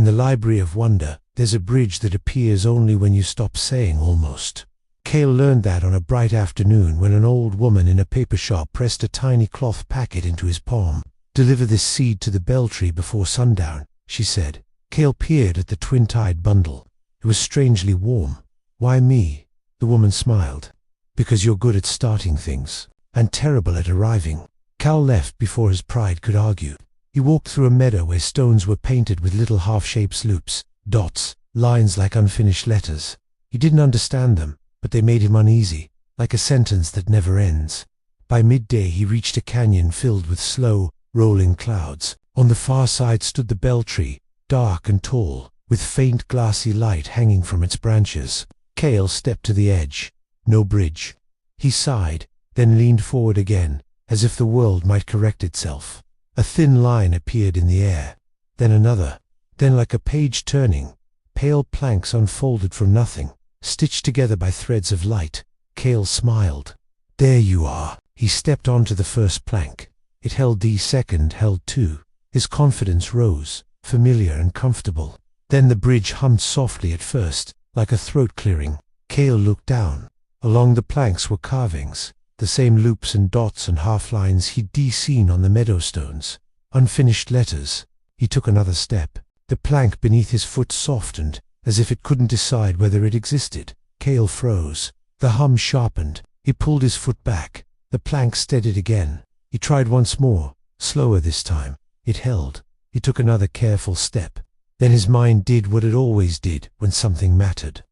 the Library of Wonder, there's a bridge that appears only when you stop saying almost. Cale learned that on a bright afternoon when an old woman in a paper shop pressed a tiny cloth packet into his palm. "Deliver this seed to the Beltree before sundown," she said. Cale peered at the twin-tied bundle. It was strangely warm. "Why me?" The woman smiled. "Because you're good at starting things, and terrible at arriving." Cal left before his pride could argue. He walked through a meadow where stones were painted with little half-shaped loops, dots, lines like unfinished letters. He didn't understand them, but they made him uneasy, like a sentence that never ends. By midday he reached a canyon filled with slow, rolling clouds. On the far side stood the Beltree, dark and tall, with faint glassy light hanging from its branches. Cale stepped to the edge. No bridge. He sighed, then leaned forward again, as if the world might correct itself. A thin line appeared in the air, then another, then like a page turning, pale planks unfolded from nothing, stitched together by threads of light. Cale smiled. "There you are." He stepped onto the first plank. It held the second, held two. His confidence rose, familiar and comfortable. Then the bridge hummed softly at first, like a throat clearing. Cale looked down. Along the planks were carvings, the same loops and dots and half-lines he'd seen on the meadow stones. Unfinished letters. He took another step. The plank beneath his foot softened, as if it couldn't decide whether it existed. Cale froze. The hum sharpened. He pulled his foot back. The plank steadied again. He tried once more, slower this time. It held. He took another careful step. Then his mind did what it always did when something mattered.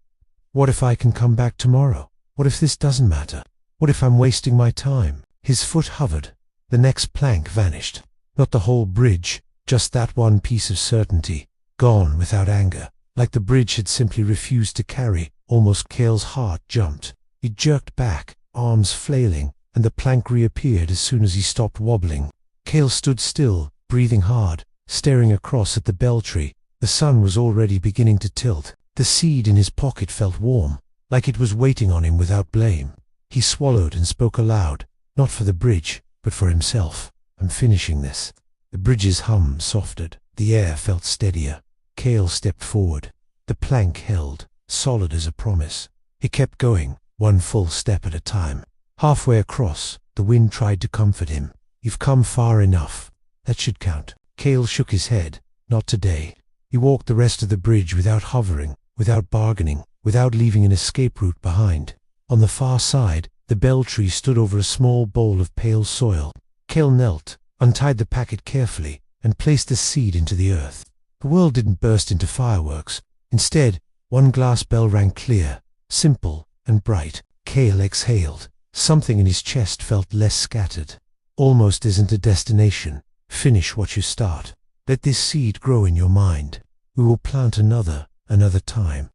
What if I can come back tomorrow? What if this doesn't matter? What if I'm wasting my time? His foot hovered. The next plank vanished. Not the whole bridge, just that one piece of certainty, gone without anger, like the bridge had simply refused to carry. Almost Cale's heart jumped. He jerked back, arms flailing, and the plank reappeared as soon as he stopped wobbling. Cale stood still, breathing hard, staring across at the Beltree. The sun was already beginning to tilt. The seed in his pocket felt warm, like it was waiting on him without blame. He swallowed and spoke aloud, not for the bridge, but for himself. "I'm finishing this." The bridge's hum softened. The air felt steadier. Cale stepped forward. The plank held, solid as a promise. He kept going, one full step at a time. Halfway across, the wind tried to comfort him. "You've come far enough. That should count." Cale shook his head. "Not today." He walked the rest of the bridge without hovering, without bargaining, without leaving an escape route behind. On the far side, the Beltree stood over a small bowl of pale soil. Cale knelt, untied the packet carefully, and placed the seed into the earth. The world didn't burst into fireworks. Instead, one glass bell rang clear, simple, and bright. Cale exhaled. Something in his chest felt less scattered. Almost isn't a destination. Finish what you start. Let this seed grow in your mind. We will plant another time.